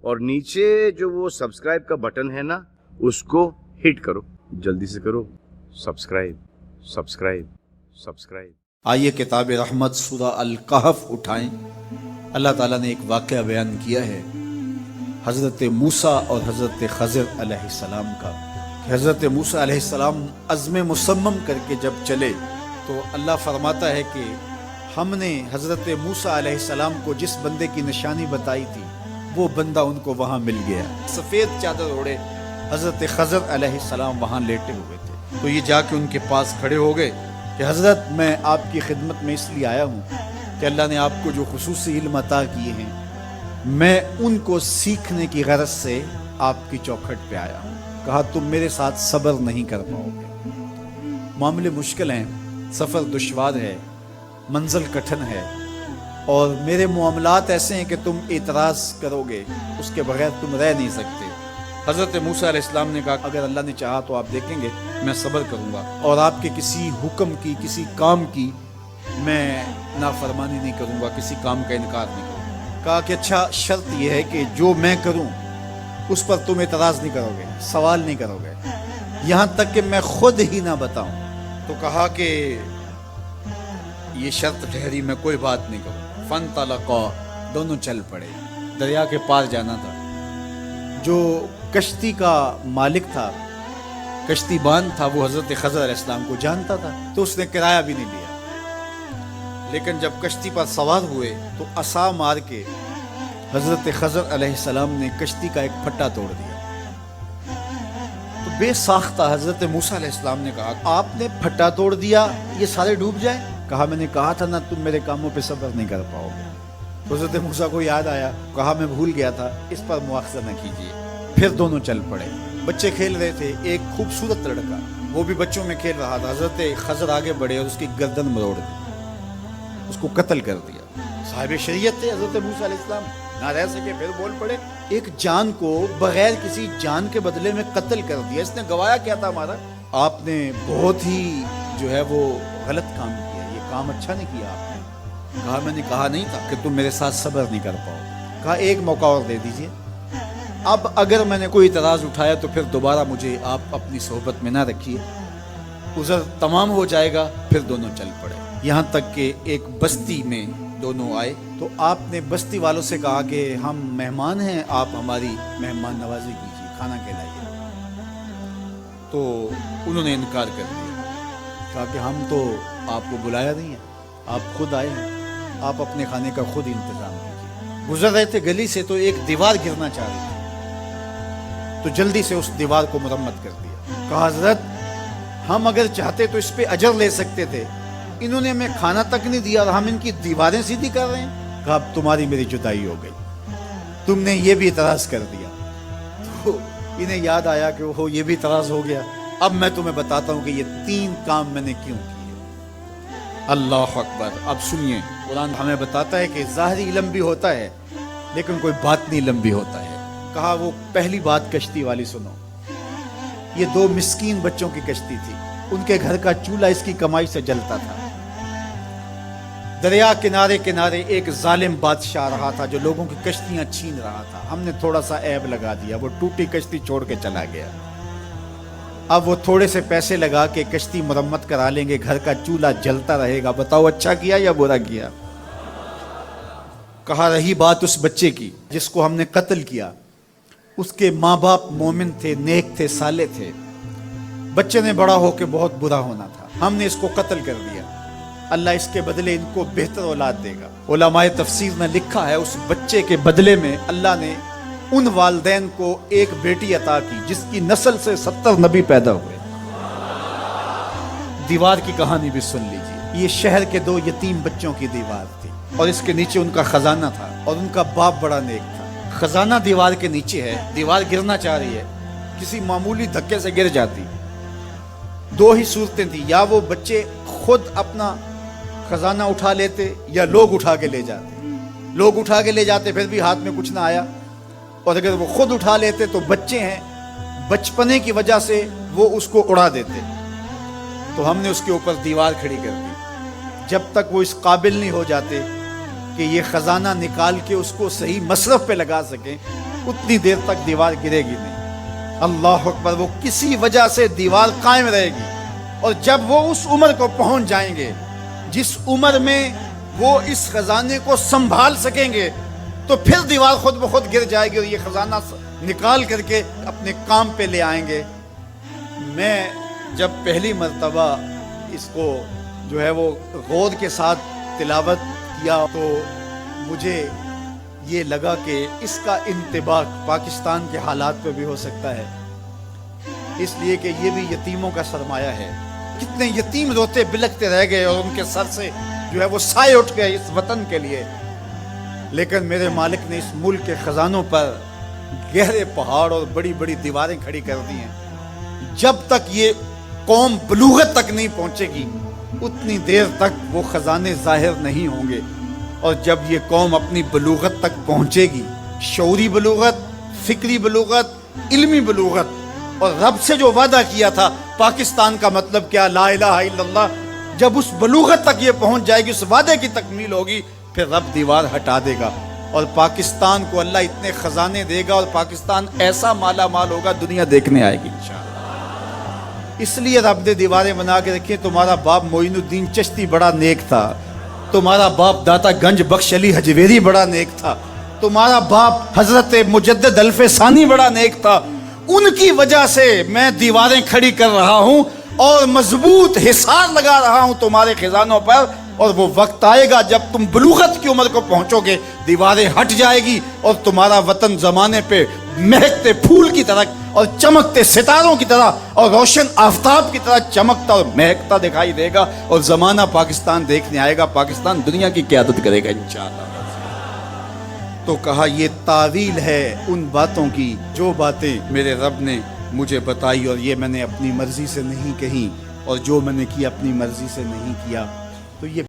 اور نیچے جو وہ سبسکرائب کا بٹن ہے نا اس کو ہٹ کرو، جلدی سے کرو سبسکرائب سبسکرائب سبسکرائب۔ آئیے کتاب رحمت سورہ الکہف اٹھائیں۔ اللہ تعالیٰ نے ایک واقعہ بیان کیا ہے حضرت موسیٰ اور حضرت خضر علیہ السلام کا، کہ حضرت موسیٰ علیہ السلام عزم مصمم کر کے جب چلے تو اللہ فرماتا ہے کہ ہم نے حضرت موسیٰ علیہ السلام کو جس بندے کی نشانی بتائی تھی وہ بندہ ان کو وہاں مل گیا۔ سفید چادر اوڑے حضرت خضر علیہ السلام وہاں لیٹے ہوئے تھے، تو یہ جا کے ان کے پاس کھڑے ہو گئے کہ حضرت میں آپ کی خدمت میں اس لیے آیا ہوں کہ اللہ نے آپ کو جو خصوصی علم عطا کیے ہیں میں ان کو سیکھنے کی غرض سے آپ کی چوکھٹ پہ آیا ہوں۔ کہا تم میرے ساتھ صبر نہیں کر پاؤ گے، معاملے مشکل ہیں، سفر دشوار ہے، منزل کٹھن ہے، اور میرے معاملات ایسے ہیں کہ تم اعتراض کرو گے اس کے بغیر تم رہ نہیں سکتے۔ حضرت موسیٰ علیہ السلام نے کہا اگر اللہ نے چاہا تو آپ دیکھیں گے میں صبر کروں گا اور آپ کے کسی حکم کی کسی کام کی میں نافرمانی نہیں کروں گا، کسی کام کا انکار نہیں کروں گا۔ کہا کہ اچھا شرط یہ ہے کہ جو میں کروں اس پر تم اعتراض نہیں کرو گے، سوال نہیں کرو گے، یہاں تک کہ میں خود ہی نہ بتاؤں۔ تو کہا کہ یہ شرط ٹھہری، میں کوئی بات نہیں کروں۔ فانطلقا، دونوں چل پڑے، دریا کے پار جانا تھا۔ جو کشتی کا مالک تھا، کشتی باندھ تھا، وہ حضرت خضر علیہ السلام کو جانتا تھا تو اس نے کرایہ بھی نہیں لیا، لیکن جب کشتی پر سوار ہوئے تو عصا مار کے حضرت خضر علیہ السلام نے کشتی کا ایک پھٹا توڑ دیا۔ تو بے ساختہ حضرت موسیٰ علیہ السلام نے کہا آپ نے پھٹا توڑ دیا، یہ سارے ڈوب جائیں؟ کہا میں نے کہا تھا نا تم میرے کاموں پہ صبر نہیں کر پاؤ گے۔ تو حضرت موسیٰ کو یاد آیا، کہا میں بھول گیا تھا، اس پر مواخذہ نہ کیجیے۔ پھر دونوں چل پڑے، بچے کھیل رہے تھے، ایک خوبصورت لڑکا وہ بھی بچوں میں کھیل رہا تھا۔ حضرت خضر آگے بڑھے اور اس کی گردن مروڑ دی، اس کو قتل کر دیا۔ صاحب شریعت تھے حضرت موسیٰ علیہ السلام، نہ رہ سکے، پھر بول پڑے ایک جان کو بغیر کسی جان کے بدلے میں قتل کر دیا، اس نے گوایا کیا تھا ہمارا؟ آپ نے بہت ہی جو ہے وہ غلط کام کیا، یہ کام اچھا نہیں کیا آپ نے۔ کہا میں نے کہا نہیں تھا کہ تم میرے ساتھ صبر نہیں کر پاؤ۔ کہا ایک موقع اور دے دیجئے، اب اگر میں نے کوئی اعتراض اٹھایا تو پھر دوبارہ مجھے آپ اپنی صحبت میں نہ رکھیے، عذر تمام ہو جائے گا۔ پھر دونوں چل پڑے، یہاں تک کہ ایک بستی میں دونوں آئے تو آپ نے بستی والوں سے کہا کہ ہم مہمان ہیں، آپ ہماری مہمان نوازی کیجیے، کھانا کھلائیے۔ تو انہوں نے انکار کر دیا، کہا کہ ہم تو آپ کو بلایا نہیں ہے، آپ خود آئے ہیں، آپ اپنے کھانے کا خود انتظام کیجیے۔ گزر رہے تھے گلی سے تو ایک دیوار گرنا چاہ رہی تھی، تو جلدی سے اس دیوار کو مرمت کر دیا۔ کہا حضرت ہم اگر چاہتے تو اس پہ اجر لے سکتے تھے، انہوں نے ہمیں کھانا تک نہیں دیا اور ہم ان کی دیواریں سیدھی کر رہے ہیں۔ کہا اب تمہاری میری جدائی ہو گئی، تم نے یہ بھی اعتراض کر دیا۔ تو انہیں یاد آیا کہ وہ یہ بھی اعتراض ہو گیا۔ اب میں تمہیں بتاتا ہوں کہ یہ 3 کام میں نے کیوں کیے۔ اللہ اکبر۔ اب سنیے، قرآن ہمیں بتاتا ہے کہ ظاہری علم بھی ہوتا ہے لیکن کوئی باطنی علم بھی ہوتا ہے۔ کہا وہ پہلی بات کشتی والی سنو، یہ 2 مسکین بچوں کی کشتی تھی، ان کے گھر کا چولہا اس کی کمائی سے جلتا تھا۔ دریا کنارے کنارے ایک ظالم بادشاہ رہا تھا جو لوگوں کی کشتیاں چھین رہا تھا، ہم نے تھوڑا سا عیب لگا دیا، وہ ٹوٹی کشتی چھوڑ کے چلا گیا۔ اب وہ تھوڑے سے پیسے لگا کے کشتی مرمت کرا لیں گے، گھر کا چولہا جلتا رہے گا، بتاؤ اچھا کیا یا برا کیا؟ کہا رہی بات اس بچے کی جس کو ہم نے قتل کیا، اس کے ماں باپ مومن تھے، نیک تھے، صالح تھے، بچے نے بڑا ہو کے بہت برا ہونا تھا، ہم نے اس کو قتل کر دیا، اللہ اس کے بدلے ان کو بہتر اولاد دے گا۔ علماء تفسیر نے لکھا ہے اس بچے کے بدلے میں اللہ نے ان والدین کو ایک بیٹی عطا کی جس کی نسل سے 70 نبی پیدا ہوئے۔ دیوار کی کہانی بھی سن لیجیے، یہ شہر کے 2 یتیم بچوں کی دیوار تھی اور اس کے نیچے ان کا خزانہ تھا اور ان کا باپ بڑا نیک تھا۔ خزانہ دیوار کے نیچے ہے، دیوار گرنا چاہ رہی ہے، کسی معمولی دھکے سے گر جاتی۔ 2 ہی صورتیں تھیں، یا وہ بچے خود اپنا خزانہ اٹھا لیتے یا لوگ اٹھا کے لے جاتے۔ لوگ اٹھا کے لے جاتے پھر بھی ہاتھ میں کچھ نہ آیا، اور اگر وہ خود اٹھا لیتے تو بچے ہیں، بچپنے کی وجہ سے وہ اس کو اڑا دیتے۔ تو ہم نے اس کے اوپر دیوار کھڑی کر دی جب تک وہ اس قابل نہیں ہو جاتے کہ یہ خزانہ نکال کے اس کو صحیح مصرف پہ لگا سکیں، اتنی دیر تک دیوار گرے گی نہیں۔ اللہ اکبر، وہ کسی وجہ سے دیوار قائم رہے گی، اور جب وہ اس عمر کو پہنچ جائیں گے جس عمر میں وہ اس خزانے کو سنبھال سکیں گے، تو پھر دیوار خود بخود گر جائے گی اور یہ خزانہ نکال کر کے اپنے کام پہ لے آئیں گے۔ میں جب پہلی مرتبہ اس کو جو ہے وہ غور کے ساتھ تلاوت کیا تو مجھے یہ لگا کہ اس کا انطباق پاکستان کے حالات پہ بھی ہو سکتا ہے، اس لیے کہ یہ بھی یتیموں کا سرمایہ ہے۔ کتنے یتیم روتے بلکتے رہ گئے اور ان کے سر سے جو ہے وہ سائے اٹھ گئے اس وطن کے لیے، لیکن میرے مالک نے اس ملک کے خزانوں پر گہرے پہاڑ اور بڑی بڑی دیواریں کھڑی کر دی ہیں۔ جب تک یہ قوم بلوغت تک نہیں پہنچے گی اتنی دیر تک وہ خزانے ظاہر نہیں ہوں گے، اور جب یہ قوم اپنی بلوغت تک پہنچے گی، شعوری بلوغت، فکری بلوغت، علمی بلوغت، اور رب سے جو وعدہ کیا تھا پاکستان کا مطلب کیا، لا الہ الا اللہ، جب اس بلوغت تک یہ پہنچ جائے گی، اس وعدے کی تکمیل ہوگی، پھر رب دیوار ہٹا دے گا اور پاکستان کو اللہ اتنے خزانے دے گا اور پاکستان ایسا مالا مال ہوگا دنیا دیکھنے آئے گی انشاءاللہ۔ اس لیے رب نے دیواریں بنا کے رکھی۔ تمہارا باپ معین الدین چشتی بڑا نیک تھا، تمہارا باپ داتا گنج بخش علی حجویری بڑا نیک تھا، تمہارا باپ حضرت مجدد الف ثانی بڑا نیک تھا، ان کی وجہ سے میں دیواریں کھڑی کر رہا ہوں اور مضبوط حصار لگا رہا ہوں تمہارے خزانوں پر، اور وہ وقت آئے گا جب تم بلوغت کی عمر کو پہنچو گے، دیواریں ہٹ جائے گی اور تمہارا وطن زمانے پہ مہکتے پھول کی طرح اور چمکتے ستاروں کی طرح اور روشن آفتاب کی طرح چمکتا اور مہکتا دکھائی دے گا، اور زمانہ پاکستان دیکھنے آئے گا، پاکستان دنیا کی قیادت کرے گا انشاءاللہ۔ تو کہا یہ تعویل ہے ان باتوں کی جو باتیں میرے رب نے مجھے بتائی، اور یہ میں نے اپنی مرضی سے نہیں کہی، اور جو میں نے کیا اپنی مرضی سے نہیں کیا۔ تو یہ